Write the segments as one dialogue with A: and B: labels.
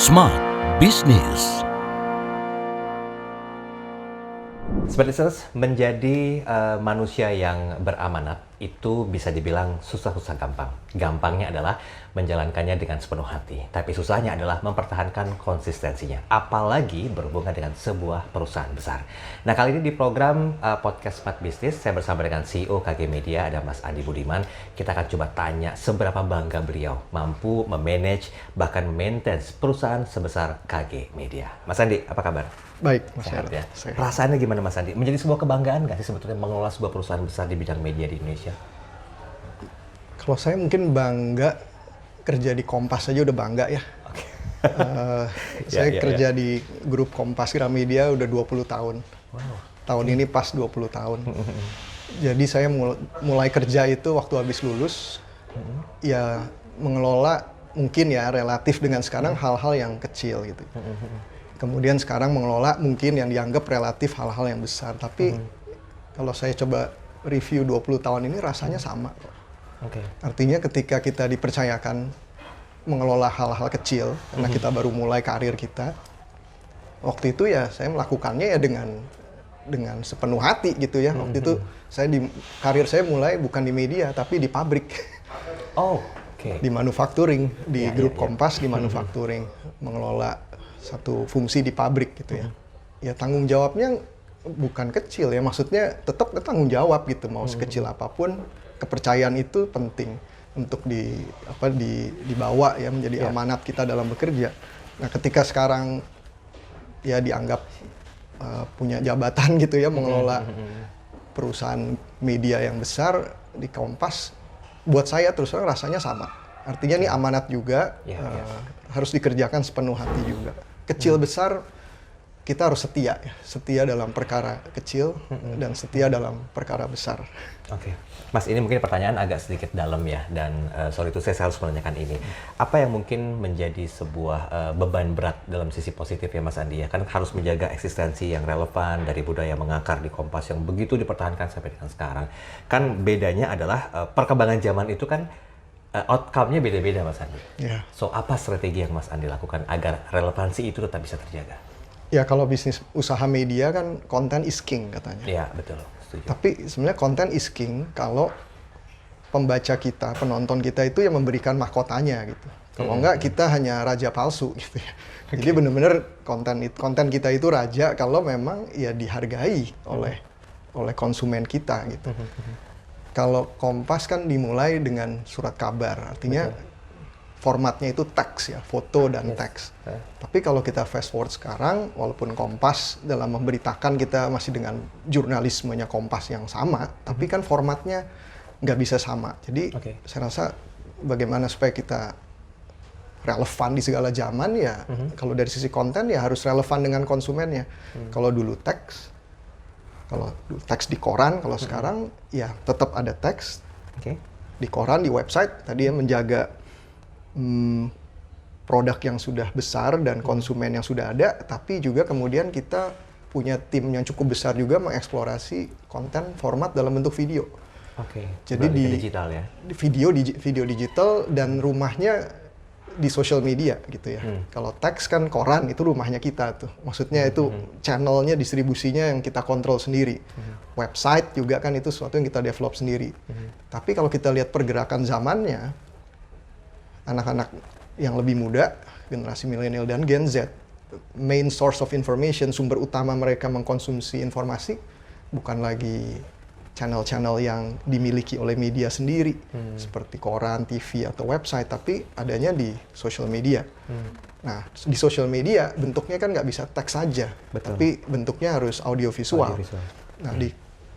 A: Smart Business.
B: Seperti menjadi manusia yang beramanat itu bisa dibilang susah-susah gampang. Gampangnya adalah menjalankannya dengan sepenuh hati. Tapi susahnya adalah mempertahankan konsistensinya. Apalagi berhubungan dengan sebuah perusahaan besar. Nah, kali ini di program Podcast Smart Business, saya bersama dengan CEO KG Media, ada Mas Andi Budiman. Kita akan coba tanya seberapa bangga beliau mampu memanage, bahkan maintenance perusahaan sebesar KG Media. Mas Andi, apa kabar?
C: Baik, Mas
B: Sehat ya.
C: Sehat.
B: Perasaannya gimana Mas Andi? Menjadi sebuah kebanggaan nggak sih sebetulnya mengelola sebuah perusahaan besar di bidang media di Indonesia?
C: Kalau saya mungkin bangga kerja di Kompas aja udah bangga ya.
B: Oke.
C: Saya kerja di grup Kompas Gramedia udah 20 tahun.
B: Wow.
C: Tahun ini pas 20 tahun. Jadi saya mulai kerja itu waktu habis lulus, ya mengelola mungkin ya relatif dengan sekarang hal-hal yang kecil gitu. Kemudian sekarang mengelola mungkin yang dianggap relatif hal-hal yang besar. Tapi kalau saya coba review 20 tahun ini rasanya sama kok.
B: Oke.
C: Artinya ketika kita dipercayakan mengelola hal-hal kecil, karena kita baru mulai karir kita, waktu itu ya saya melakukannya ya dengan sepenuh hati gitu ya. Waktu itu karir saya mulai bukan di media, tapi di pabrik.
B: Oh, oke.
C: Di manufacturing, di grup Kompas di manufacturing, mengelola satu fungsi di pabrik gitu ya. Ya tanggung jawabnya bukan kecil ya, maksudnya tetap tanggung jawab gitu, mau sekecil apapun kepercayaan itu penting untuk dibawa ya menjadi amanat kita dalam bekerja. Nah, ketika sekarang ya dianggap punya jabatan gitu ya mengelola perusahaan media yang besar di Kompas, buat saya terus terang rasanya sama. Artinya ini amanat juga, harus dikerjakan sepenuh hati juga. Kecil besar kita harus setia dalam perkara kecil dan setia dalam perkara besar.
B: Oke. Mas, ini mungkin pertanyaan agak sedikit dalam ya, dan soal itu saya harus menanyakan ini. Apa yang mungkin menjadi sebuah beban berat dalam sisi positif ya Mas Andi ya? Kan harus menjaga eksistensi yang relevan dari budaya mengakar di Kompas yang begitu dipertahankan sampai dengan sekarang. Kan bedanya adalah perkembangan zaman itu kan outcome-nya beda-beda Mas Andi.
C: Yeah.
B: So, apa strategi yang Mas Andi lakukan agar relevansi itu tetap bisa terjaga?
C: Ya, kalau bisnis usaha media kan content is king katanya.
B: Iya, betul. Setuju.
C: Tapi sebenarnya content is king kalau pembaca kita, penonton kita itu yang memberikan mahkotanya gitu. Kalau enggak kita hanya raja palsu gitu ya. Jadi benar-benar konten kita itu raja kalau memang ya dihargai oleh konsumen kita gitu. Kalau Kompas kan dimulai dengan surat kabar, artinya formatnya itu teks ya, foto dan teks. Tapi kalau kita fast forward sekarang, walaupun Kompas dalam memberitakan kita masih dengan jurnalismenya Kompas yang sama, tapi kan formatnya nggak bisa sama. Jadi saya rasa bagaimana supaya kita relevan di segala zaman ya, kalau dari sisi konten ya harus relevan dengan konsumennya. Kalau dulu teks, kalau teks di koran, kalau sekarang ya tetap ada teks di koran, di website, tadi ya menjaga produk yang sudah besar dan konsumen yang sudah ada, tapi juga kemudian kita punya tim yang cukup besar juga mengeksplorasi konten format dalam bentuk video. Jadi di
B: digital ya?
C: Video digital dan rumahnya di social media gitu ya. Kalau teks kan koran itu rumahnya kita tuh. Maksudnya itu channelnya, distribusinya yang kita kontrol sendiri. Website juga kan itu sesuatu yang kita develop sendiri. Tapi kalau kita lihat pergerakan zamannya, anak-anak yang lebih muda, generasi milenial dan Gen Z, main source of information, sumber utama mereka mengkonsumsi informasi bukan lagi channel-channel yang dimiliki oleh media sendiri, seperti koran, TV, atau website, tapi adanya di social media. Nah, di social media bentuknya kan nggak bisa teks saja, tapi bentuknya harus audiovisual. Nah, di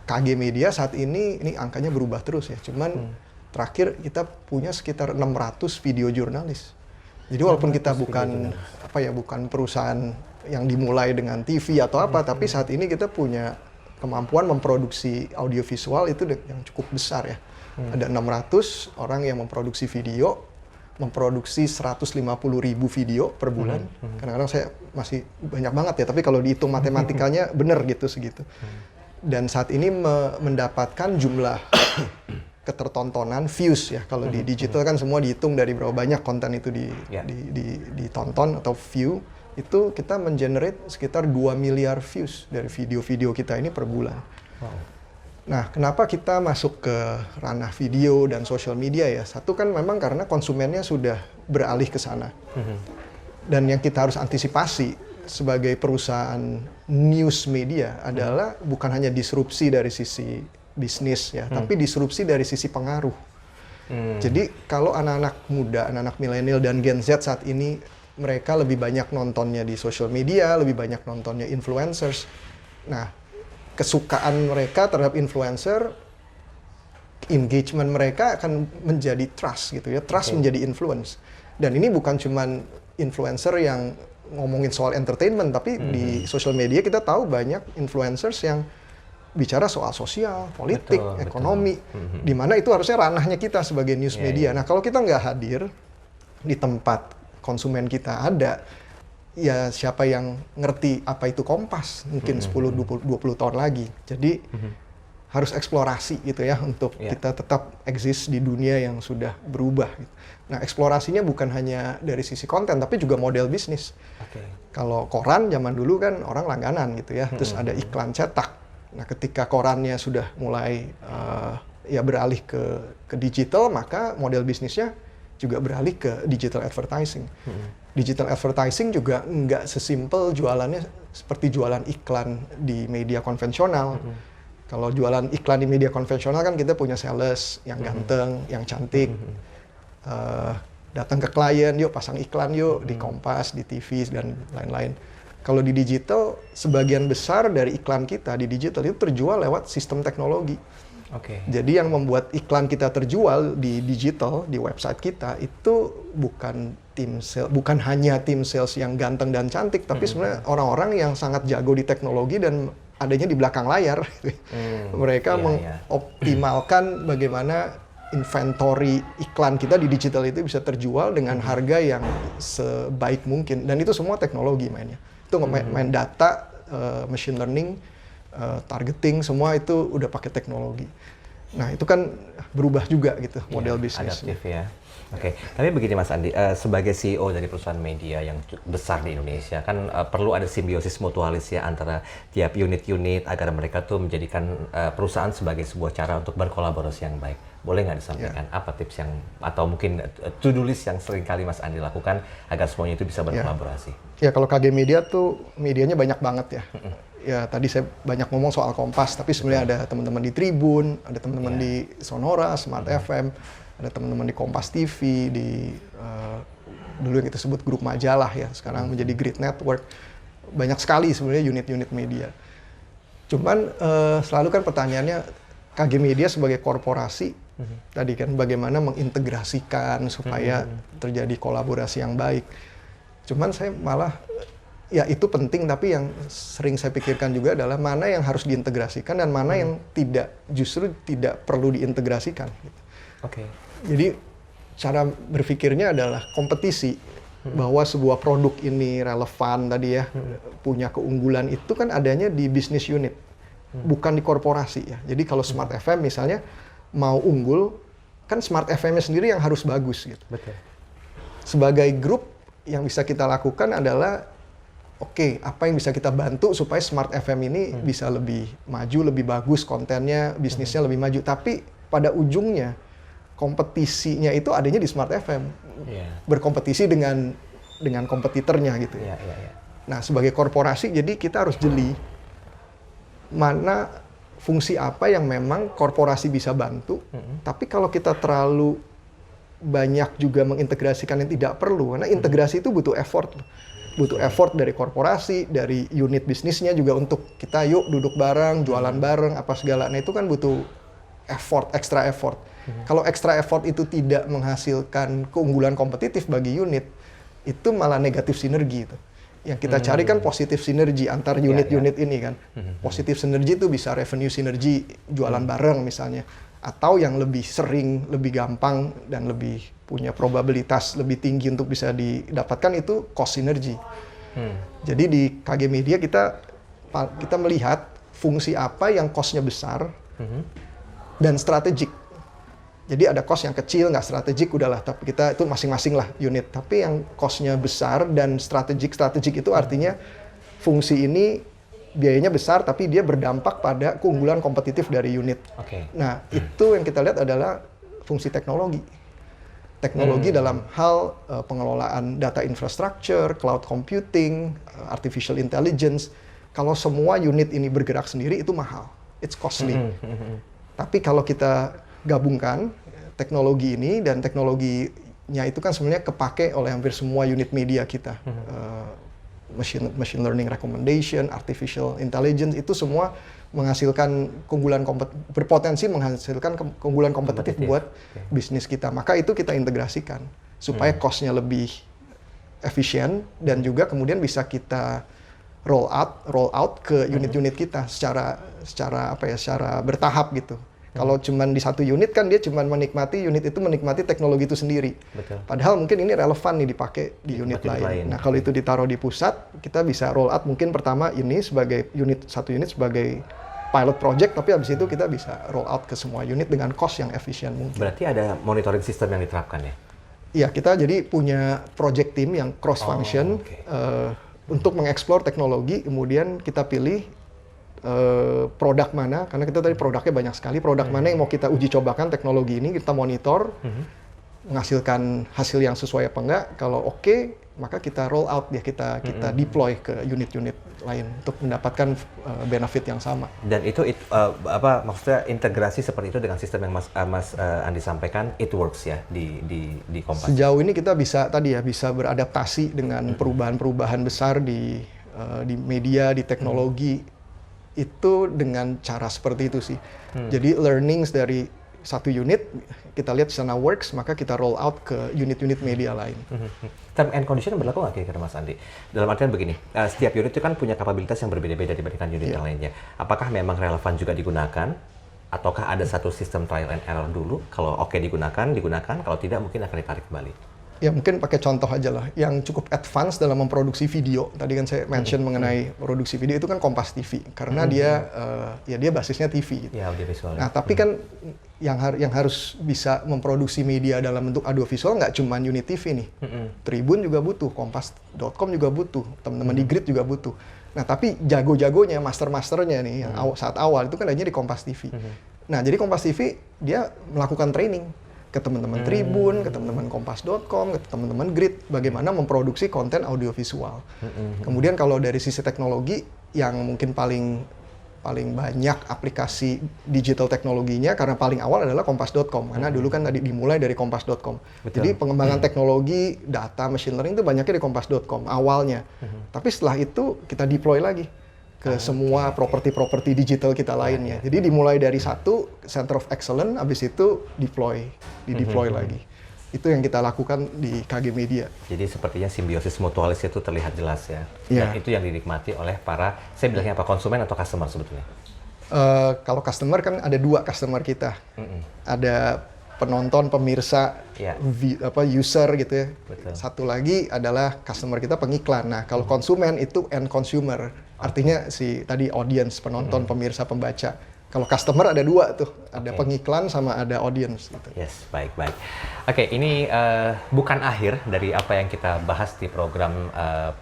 C: KG Media saat ini angkanya berubah terus ya, cuman terakhir kita punya sekitar 600 video jurnalis. Jadi walaupun kita bukan perusahaan yang dimulai dengan TV atau apa, tapi saat ini kita punya kemampuan memproduksi audiovisual itu yang cukup besar ya. Ada 600 orang yang memproduksi video, memproduksi 150.000 video per bulan. Kadang-kadang saya masih banyak banget ya, tapi kalau dihitung matematikanya benar gitu segitu. Dan saat ini mendapatkan jumlah ketertontonan, views ya. Kalau di digital kan semua dihitung dari berapa banyak konten itu ditonton atau view. Itu kita mengenerate sekitar 2 miliar views dari video-video kita ini per bulan.
B: Wow.
C: Nah, kenapa kita masuk ke ranah video dan social media ya? Satu kan memang karena konsumennya sudah beralih ke sana. Dan yang kita harus antisipasi sebagai perusahaan news media adalah bukan hanya disrupsi dari sisi bisnis ya, tapi disrupsi dari sisi pengaruh. Jadi kalau anak-anak muda, anak-anak milenial dan Gen Z saat ini mereka lebih banyak nontonnya di social media, lebih banyak nontonnya influencers. Nah, kesukaan mereka terhadap influencer, engagement mereka akan menjadi trust gitu ya. Trust menjadi influence. Dan ini bukan cuman influencer yang ngomongin soal entertainment, tapi di social media kita tahu banyak influencers yang bicara soal sosial, politik, ekonomi, di mana itu harusnya ranahnya kita sebagai news media. Nah, kalau kita nggak hadir di tempat konsumen kita ada, ya siapa yang ngerti apa itu Kompas mungkin 10-20 tahun lagi. Jadi harus eksplorasi gitu ya untuk kita tetap eksis di dunia yang sudah berubah. Gitu. Nah, eksplorasinya bukan hanya dari sisi konten tapi juga model bisnis. Kalau koran zaman dulu kan orang langganan gitu ya, terus ada iklan cetak. Nah, ketika korannya sudah mulai ya beralih ke digital, maka model bisnisnya juga beralih ke digital advertising. Digital advertising juga nggak sesimpel jualannya seperti jualan iklan di media konvensional. Kalau jualan iklan di media konvensional kan kita punya sales yang ganteng, yang cantik, datang ke klien, yuk pasang iklan yuk di Kompas, di TV dan lain-lain. Kalau di digital, sebagian besar dari iklan kita di digital itu terjual lewat sistem teknologi. Jadi yang membuat iklan kita terjual di digital, di website kita, itu bukan hanya tim sales yang ganteng dan cantik, tapi sebenarnya orang-orang yang sangat jago di teknologi dan adanya di belakang layar. Mereka mengoptimalkan bagaimana inventory iklan kita di digital itu bisa terjual dengan harga yang sebaik mungkin. Dan itu semua teknologi mainnya. Itu main data, machine learning, targeting, semua itu udah pakai teknologi. Nah, itu kan berubah juga gitu model bisnis.
B: Adaptif ya. Tapi begini Mas Andi, sebagai CEO dari perusahaan media yang besar di Indonesia, kan perlu ada simbiosis mutualis ya antara tiap unit-unit agar mereka tuh menjadikan perusahaan sebagai sebuah cara untuk berkolaborasi yang baik. Boleh nggak disampaikan apa tips yang, atau mungkin to-do list yang sering kali Mas Andi lakukan agar semuanya itu bisa berkolaborasi?
C: Ya, kalau KG Media tuh medianya banyak banget ya. Ya, tadi saya banyak ngomong soal Kompas, tapi sebenarnya ada teman-teman di Tribun, ada teman-teman di Sonora, Smart FM, ada teman-teman di Kompas TV, di dulu yang kita sebut grup majalah ya, sekarang menjadi Grid Network. Banyak sekali sebenarnya unit-unit media. Cuman selalu kan pertanyaannya, KG Media sebagai korporasi, tadi kan bagaimana mengintegrasikan supaya terjadi kolaborasi yang baik. Cuman saya malah, ya itu penting, tapi yang sering saya pikirkan juga adalah mana yang harus diintegrasikan dan mana yang justru tidak perlu diintegrasikan. Jadi cara berpikirnya adalah kompetisi, bahwa sebuah produk ini relevan tadi ya, punya keunggulan itu kan adanya di business unit, bukan di korporasi ya. Jadi kalau Smart FM misalnya mau unggul, kan Smart FM-nya sendiri yang harus bagus gitu. Sebagai grup yang bisa kita lakukan adalah apa yang bisa kita bantu supaya Smart FM ini bisa lebih maju, lebih bagus kontennya, bisnisnya lebih maju. Tapi pada ujungnya kompetisinya itu adanya di Smart FM, berkompetisi dengan kompetitornya gitu. Nah, sebagai korporasi, jadi kita harus jeli mana fungsi apa yang memang korporasi bisa bantu. Tapi kalau kita terlalu banyak juga mengintegrasikan yang tidak perlu, karena integrasi itu butuh effort. Butuh effort dari korporasi, dari unit bisnisnya juga untuk kita yuk duduk bareng, jualan bareng, apa segala. Nah, itu kan butuh effort, extra effort. Kalau extra effort itu tidak menghasilkan keunggulan kompetitif bagi unit, itu malah negatif sinergi itu. Yang kita cari kan positif sinergi antar unit-unit ini kan. Positif sinergi itu bisa revenue sinergi, jualan bareng misalnya. Atau yang lebih sering, lebih gampang, dan lebih punya probabilitas lebih tinggi untuk bisa didapatkan itu cost synergy. Jadi di KG Media kita melihat fungsi apa yang cost-nya besar dan strategik. Jadi ada cost yang kecil, nggak strategik, udahlah. Tapi kita itu masing-masing lah unit. Tapi yang cost-nya besar dan strategik itu artinya fungsi ini biayanya besar, tapi dia berdampak pada keunggulan kompetitif dari unit. Nah, itu yang kita lihat adalah fungsi teknologi. Teknologi dalam hal pengelolaan data infrastructure, cloud computing, artificial intelligence. Kalau semua unit ini bergerak sendiri itu mahal, it's costly. Tapi kalau kita gabungkan teknologi ini, dan teknologinya itu kan sebenarnya kepake oleh hampir semua unit media kita. Machine learning recommendation, artificial intelligence, itu semua menghasilkan berpotensi menghasilkan keunggulan kompetitif buat bisnis kita. Maka itu kita integrasikan supaya cost-nya lebih efisien, dan juga kemudian bisa kita roll out ke unit-unit kita secara bertahap gitu. Kalau cuman di satu unit kan dia cuman unit itu menikmati teknologi itu sendiri.
B: Betul.
C: Padahal mungkin ini relevan nih dipakai di unit lain. Nah, kalau itu ditaruh di pusat, kita bisa roll out mungkin pertama ini sebagai satu unit sebagai pilot project, tapi habis itu kita bisa roll out ke semua unit dengan cost yang efisien mungkin.
B: Berarti ada monitoring system yang diterapkan ya?
C: Iya, kita jadi punya project team yang cross function untuk mengeksplor teknologi, kemudian kita pilih produk mana, karena kita tadi produknya banyak sekali, produk mana yang mau kita uji cobakan teknologi ini, kita monitor, menghasilkan hasil yang sesuai apa enggak. Kalau oke, maka kita roll out ya, kita deploy ke unit-unit lain untuk mendapatkan benefit yang sama.
B: Dan itu maksudnya integrasi seperti itu dengan sistem yang Mas Andi sampaikan, it works ya di Kompas.
C: Sejauh ini kita bisa beradaptasi dengan perubahan-perubahan besar di media, di teknologi. Itu dengan cara seperti itu sih. Jadi learnings dari satu unit, kita lihat sana works, maka kita roll out ke unit-unit media lain.
B: Term and condition berlaku nggak kira-kira Mas Andi? Dalam artian begini, setiap unit itu kan punya kapabilitas yang berbeda-beda dibandingkan unit yang lainnya. Apakah memang relevan juga digunakan? Ataukah ada satu sistem trial and error dulu? Kalau oke digunakan, kalau tidak mungkin akan ditarik kembali.
C: Ya mungkin pakai contoh aja lah, yang cukup advance dalam memproduksi video. Tadi kan saya mention mengenai produksi video itu kan Kompas TV, karena dia basisnya TV. Gitu.
B: Ya, audiovisual.
C: Nah, tapi kan yang harus bisa memproduksi media dalam bentuk audiovisual nggak cuma unit TV nih. Tribun juga butuh, kompas.com juga butuh, teman-teman di Grid juga butuh. Nah, tapi jago-jagonya, master-masternya nih, yang saat awal itu kan adanya di Kompas TV. Nah, jadi Kompas TV dia melakukan training ke teman-teman Tribun, ke teman-teman kompas.com, ke teman-teman Grid, bagaimana memproduksi konten audiovisual. Kemudian kalau dari sisi teknologi, yang mungkin paling banyak aplikasi digital teknologinya, karena paling awal adalah kompas.com, karena dulu kan tadi dimulai dari kompas.com. Jadi pengembangan teknologi, data, machine learning itu banyaknya di kompas.com awalnya. Tapi setelah itu kita deploy lagi ke semua properti-properti digital kita lainnya. Jadi dimulai dari satu center of excellence, habis itu deploy lagi. Itu yang kita lakukan di KG Media.
B: Jadi sepertinya simbiosis mutualis itu terlihat jelas ya.
C: Yeah.
B: Dan itu yang dinikmati oleh para, saya bilangnya apa, konsumen atau customer sebetulnya?
C: Kalau customer kan ada dua customer kita. Ada penonton, pemirsa, user gitu ya.
B: Betul.
C: Satu lagi adalah customer kita pengiklan. Nah, kalau konsumen itu end consumer. Artinya si tadi audience, penonton, pemirsa, pembaca. Kalau customer ada dua tuh, ada pengiklan sama ada audience gitu.
B: Yes, baik. Oke, ini bukan akhir dari apa yang kita bahas di program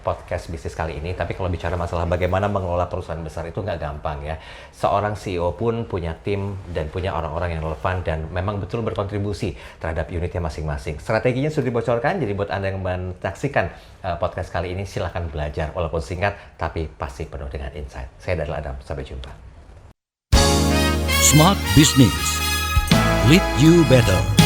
B: podcast bisnis kali ini. Tapi kalau bicara masalah bagaimana mengelola perusahaan besar itu nggak gampang ya. Seorang CEO pun punya tim dan punya orang-orang yang relevan dan memang betul berkontribusi terhadap unitnya masing-masing. Strateginya sudah dibocorkan, jadi buat Anda yang menyaksikan podcast kali ini silahkan belajar walaupun singkat tapi pasti penuh dengan insight. Saya Daryl Adam, sampai jumpa.
A: Smart Business. Lead you better.